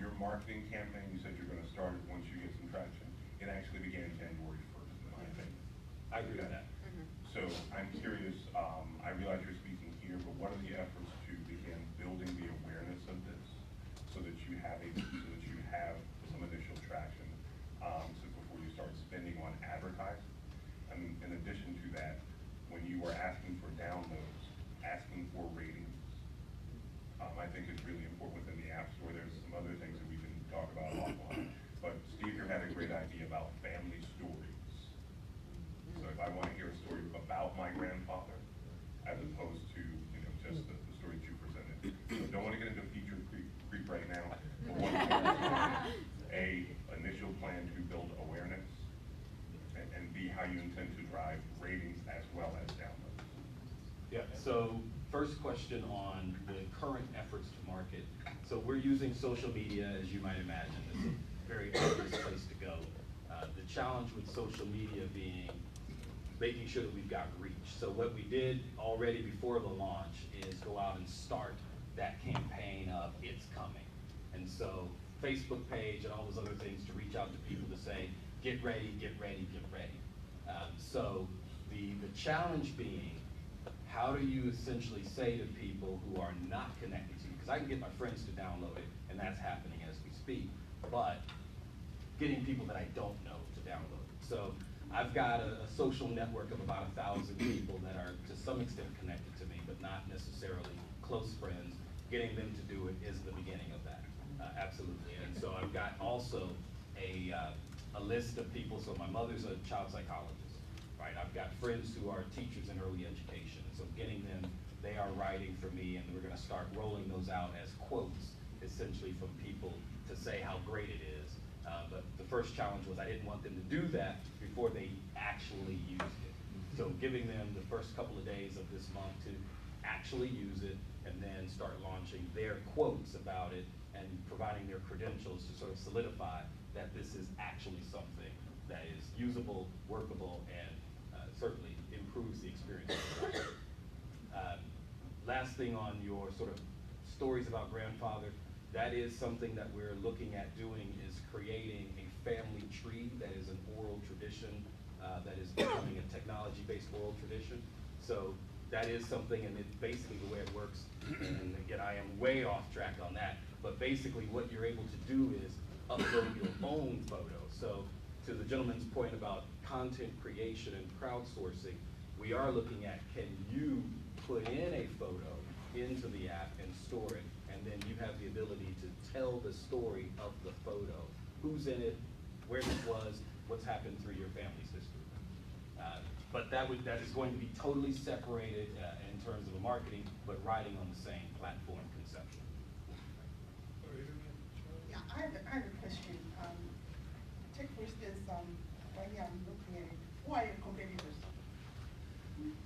Your marketing campaign, you said you're going to start it once you get some traction. It actually began January 1st, in my opinion. I agree with that. So I'm curious, that when you were asking for downloads, asking for ratings, I think is really important within the App Store. There's some other things that we can talk about offline. But Steve here had a great idea about family stories. So if I want to hear a story about my grandfather, as opposed to, you know, just the story that you presented. So don't want to get into feature creep right now. But one A, initial plan to build awareness, and B, how you intend to drive ratings as well as downloads. Yeah, so first question on the current efforts to market. So we're using social media, as you might imagine. It's a very obvious place to go. The challenge with social media being making sure that we've got reach. So what we did already before the launch is go out and start that campaign of it's coming. And so Facebook page and all those other things to reach out to people to say, get ready, get ready, get ready. So the challenge being, how do you essentially say to people who are not connected to you? Because I can get my friends to download it, and that's happening as we speak, but getting people that I don't know to download it. So I've got a social network of about 1,000 people that are to some extent connected to me, but not necessarily close friends. Getting them to do it is the beginning of that, absolutely. And so I've got also a list of people. So my mother's a child psychologist, right? I've got friends who are teachers in early education. So getting them, they are writing for me, and we're gonna start rolling those out as quotes, essentially from people to say how great it is. But the first challenge was I didn't want them to do that before they actually used it. So giving them the first couple of days of this month to actually use it, and then start launching their quotes about it and providing their credentials to sort of solidify that this is actually something that is usable, workable, and certainly improves the experience. Last thing on your sort of stories about grandfather, that is something that we're looking at doing, is creating a family tree that is an oral tradition that is becoming a technology-based oral tradition. So that is something, and it's basically the way it works, and again, I am way off track on that, but basically what you're able to do is upload your own photo. So to the gentleman's point about content creation and crowdsourcing, we are looking at, can you put in a photo into the app and store it, and then you have the ability to tell the story of the photo. Who's in it, where it was, what's happened through your family's history. But that is going to be totally separated in terms of a marketing, but riding on the same platform conception. Yeah, I have a question. Take for instance, right here I'm looking at it. Who are your competitors?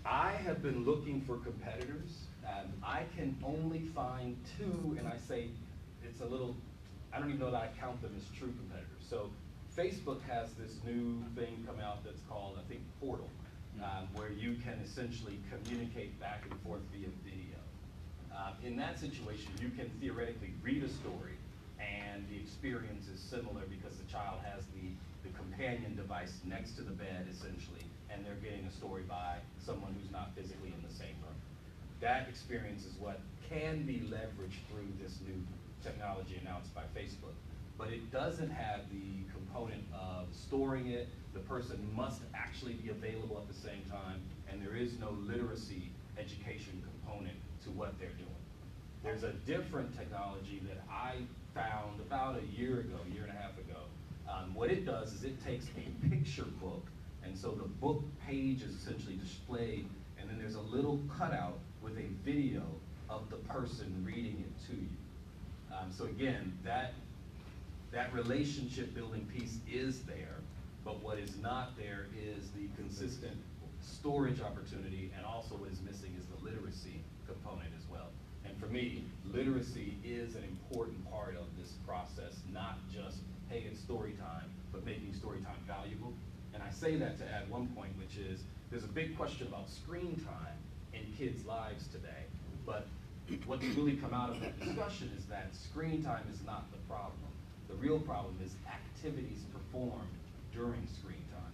I have been looking for competitors. I can only find two, and I say it's a little, I don't even know that I count them as true competitors. So Facebook has this new thing come out that's called, I think, Portal, where you can essentially communicate back and forth via video. In that situation, you can theoretically read a story, and the experience is similar because the child has the companion device next to the bed, essentially, and they're getting a story by someone who's not physically in the same room. That experience is what can be leveraged through this new technology announced by Facebook. But it doesn't have the component of storing it. The person must actually be available at the same time, and there is no literacy education component to what they're doing. There's a different technology that I found about a year ago, year and a half ago. What it does is it takes a picture book, and so the book page is essentially displayed, and then there's a little cutout with a video of the person reading it to you. So again, that relationship building piece is there, but what is not there is the consistent storage opportunity, and also what is missing is the literacy component as well. And for me, literacy is an important part of this process, not just, hey, it's story time, but making story time valuable. And I say that to add one point, which is, there's a big question about screen time in kids' lives today, but what's really come out of that discussion is that screen time is not the problem. The real problem is activities performed during screen time.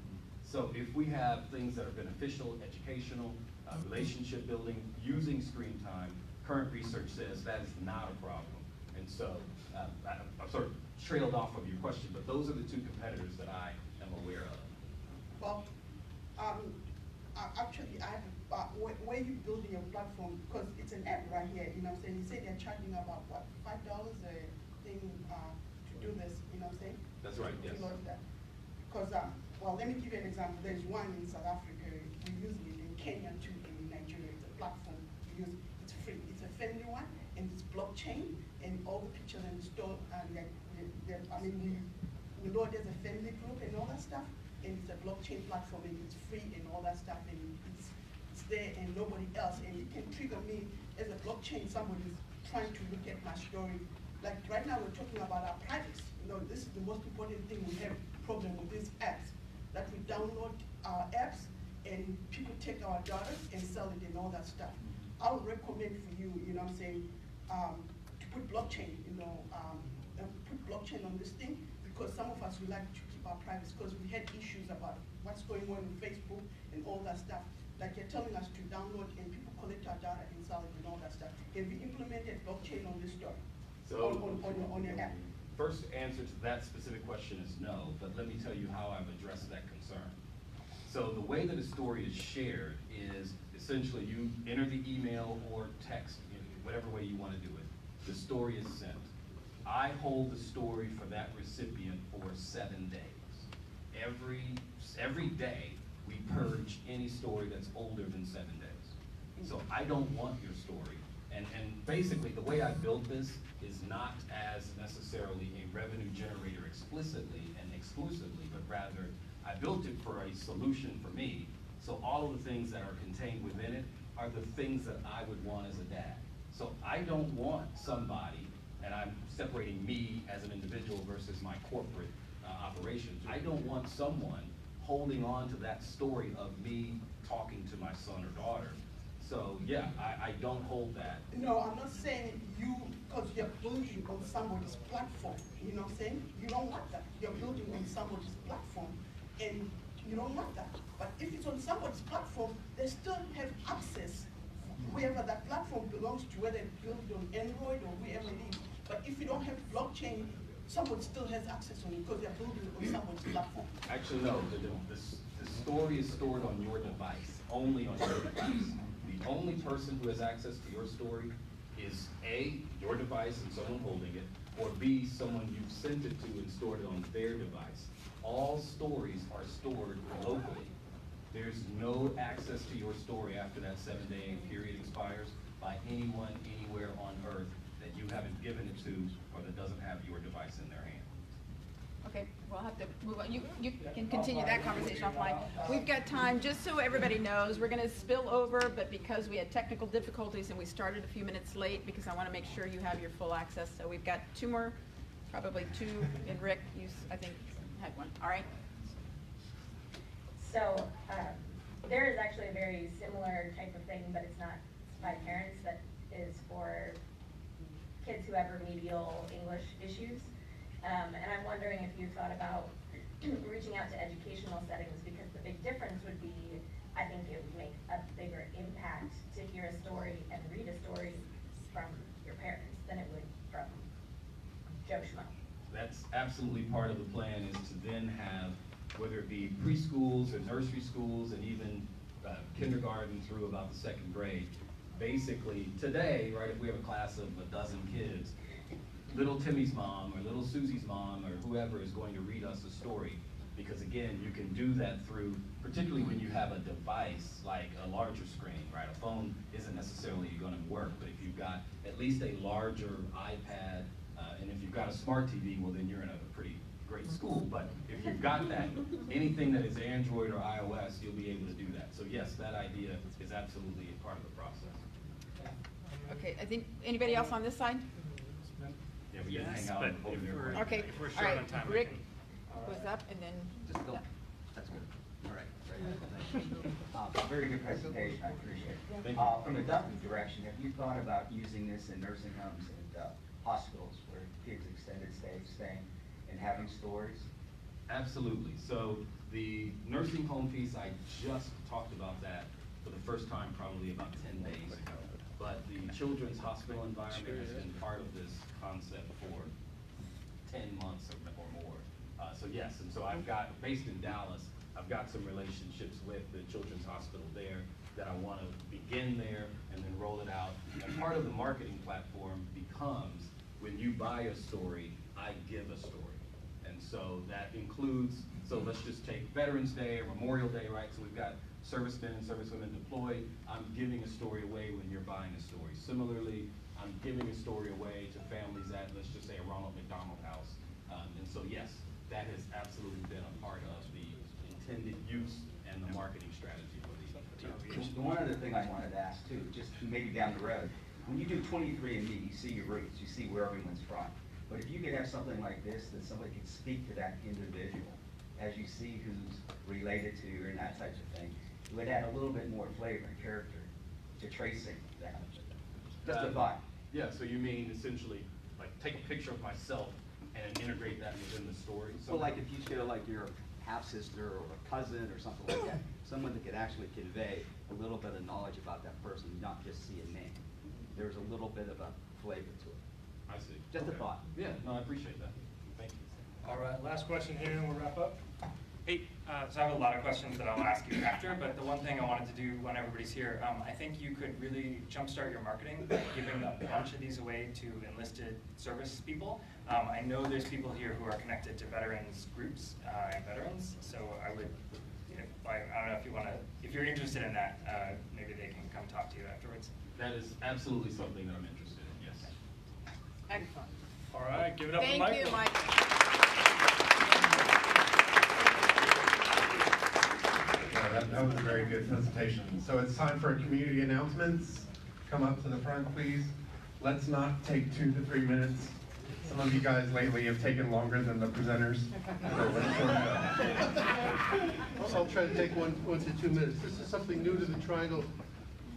So if we have things that are beneficial, educational, relationship building, using screen time, current research says that is not a problem. And so I've sort of trailed off of your question, but those are the two competitors that I am aware of. Well, I actually, I have, where you building your platform, because it's an app right here, you know what I'm saying? You say they're charging about, what, $5 a thing, to do this, you know what I'm saying? That's right, yes. Because, well, let me give you an example. There's one in South Africa, we use it in Kenya too, in Nigeria. It's a platform we use. It's free. It's a family one, and it's blockchain, and all the pictures and store. And I mean, we know there's a family group and all that stuff, and it's a blockchain platform, and it's free and all that stuff, and it's there and nobody else. And it can trigger me as a blockchain. Somebody's trying to look at my story. Like right now, we're talking about our privacy. You know, this is the most important thing we have problem with these apps. That we download our apps and people take our data and sell it and all that stuff. I would recommend for you, you know what I'm saying, to put blockchain, put blockchain on this thing, because some of us, we like to keep our privacy, because we had issues about what's going on in Facebook and all that stuff. Like you're telling us to download and people collect our data and sell it and all that stuff. Have you implemented blockchain on this story? So, on your app? First answer to that specific question is no, but let me tell you how I've addressed that concern. So the way that a story is shared is essentially you enter the email or text, whatever way you want to do it. The story is sent. I hold the story for that recipient for 7 days. Every day we purge any story that's older than 7 days. So I don't want your story. And basically the way I built this is not as necessarily a revenue generator explicitly and exclusively, but rather I built it for a solution for me. So all of the things that are contained within it are the things that I would want as a dad. So I don't want somebody, and I'm separating me as an individual versus my corporate operations. I don't want someone holding on to that story of me talking to my son or daughter. So yeah, I don't hold that. No, I'm not saying you, because you're building on somebody's platform, you know what I'm saying? You don't want that. You're building on somebody's platform, and you don't want that. But if it's on somebody's platform, they still have access, wherever that platform belongs to, whether it's built on Android or wherever it is. But if you don't have blockchain, somebody still has access on it because they're building on somebody's platform. Actually, no, the story is stored on your device, only on your device. The only person who has access to your story is A, your device and someone holding it, or B, someone you've sent it to and stored it on their device. All stories are stored locally. There's no access to your story after that 7-day period expires by anyone anywhere on earth that you haven't given it to or that doesn't have your device in their hand. Okay, we'll have to move on. You can continue that conversation offline. We've got time, just so everybody knows, we're gonna spill over, but because we had technical difficulties and we started a few minutes late, because I wanna make sure you have your full access, so we've got 2 more, probably 2, and Rick, you, I think, had 1, all right? So, there is actually a very similar type of thing, but it's not by parents, that is for kids who have remedial English issues. And I'm wondering if you thought about reaching out to educational settings, because the big difference would be, I think it would make a bigger impact to hear a story and read a story from your parents than it would from Joe Schmo. That's absolutely part of the plan, is to then have, whether it be preschools or nursery schools and even kindergarten through about the 2nd grade. Basically, today, right, if we have a class of 12 kids, little Timmy's mom or little Susie's mom or whoever is going to read us a story. Because again, you can do that through, particularly when you have a device like a larger screen, right? A phone isn't necessarily gonna work, but if you've got at least a larger iPad, and if you've got a smart TV, well then you're in a pretty great school. But if you've got that, anything that is Android or iOS, you'll be able to do that. So yes, that idea is absolutely a part of the process. Okay, I think, anybody else on this side? Yeah, we can hang out. But if we're, Okay, if we're all short right, on time, Rick was up, and then. Just go. That's good. All right. Very good presentation, I appreciate it. Thank you. From a Duffy direction, have you thought about using this in nursing homes and hospitals where kids extended staying and having stories? Absolutely. So the nursing home piece, I just talked about that for the first time probably about 10 days ago. But the children's hospital environment has been part of this concept for 10 months or more. So yes, and so I've got, based in Dallas, I've got some relationships with the Children's Hospital there that I want to begin there and then roll it out. And part of the marketing platform becomes, when you buy a story, I give a story. And so that includes, so let's just take Veterans Day or Memorial Day, right? So we've got servicemen and servicewomen deployed. I'm giving a story away when you're buying a story. Similarly, I'm giving a story away to families at, let's just say, a Ronald McDonald House. And so yes, that has absolutely been a part of the intended use and the marketing strategy for the One other thing I wanted to ask too, just maybe down the road, when you do 23andMe, you see your roots, you see where everyone's from. But if you could have something like this, that somebody could speak to that individual, as you see who's related to you and that type of thing, it would add a little bit more flavor and character to tracing that. Just a thought. Yeah, so you mean essentially, like, take a picture of myself and integrate that within the story? So like if you show like your half-sister or a cousin or something like that, someone that could actually convey a little bit of knowledge about that person, not just see a name. There's a little bit of a flavor to it. I see. Just a thought. Yeah, no, I appreciate that. Thank you. All right, last question here, and we'll wrap up. Hey, so I have a lot of questions that I'll ask you after, but the one thing I wanted to do when everybody's here, I think you could really jumpstart your marketing by giving a bunch of these away to enlisted service people. I know there's people here who are connected to veterans groups and veterans, so I would, I don't know if you want to, if you're interested in that, maybe they can come talk to you afterwards. That is absolutely something that I'm interested in, yes. Excellent. All right, give it up for Thank Michael. you, Mike. That was a very good presentation. So it's time for community announcements. Come up to the front, please. Let's not take 2 to 3 minutes. Some of you guys lately have taken longer than the presenters. So let's shorten it up. I'll try to take 1 to 2 minutes. This is something new to the Triangle,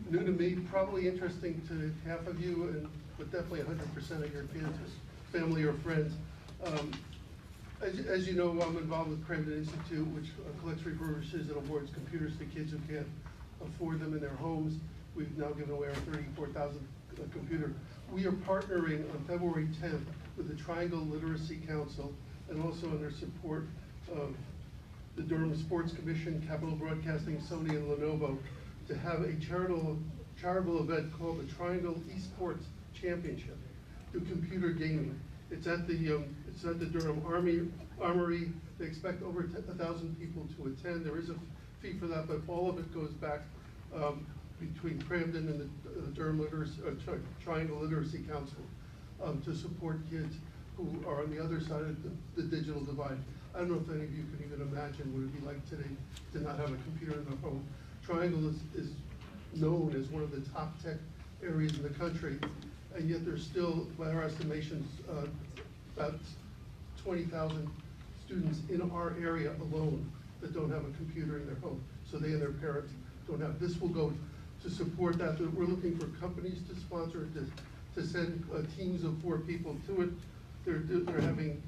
new to me, probably interesting to half of you, but definitely 100% of your kids, family or friends. As you know, I'm involved with Camden Institute, which collects, refurbishes, and awards computers to kids who can't afford them in their homes. We've now given away our 34,000 computer. We are partnering on February 10th with the Triangle Literacy Council, and also under support of the Durham Sports Commission, Capital Broadcasting, Sony, and Lenovo, to have a charitable event called the Triangle Esports Championship through computer gaming. It's at the Durham Armory. They expect over 1,000 people to attend. There is a fee for that, but all of it goes back between Camden and the Durham Triangle Literacy Council to support kids who are on the other side of the digital divide. I don't know if any of you can even imagine what it'd be like today to not have a computer in their home. Triangle is known as one of the top tech areas in the country, and yet there's still, by our estimations, about 20,000 students in our area alone that don't have a computer in their home. So they and their parents don't have. This will go to support that. We're looking for companies to sponsor it, to send teams of 4 people to it. They're having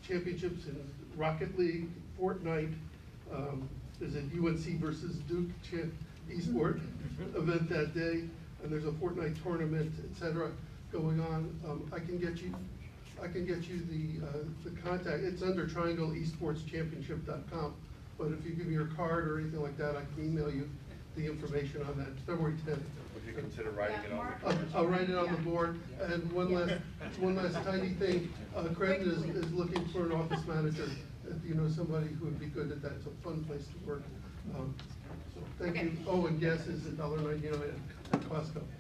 championships in Rocket League, Fortnite. There's a UNC versus Duke esport event that day, and there's a Fortnite tournament, etc., going on. I can get you the contact. It's under triangleesportschampionship.com. But if you give me your card or anything like that, I can email you the information on that. It's February 10th. Would you consider writing it on the I'll write it on the board. And one last tiny thing. Camden is looking for an office manager. If you know somebody who would be good at that, it's a fun place to work. So thank you. Oh, and gas is $1.99 at Costco.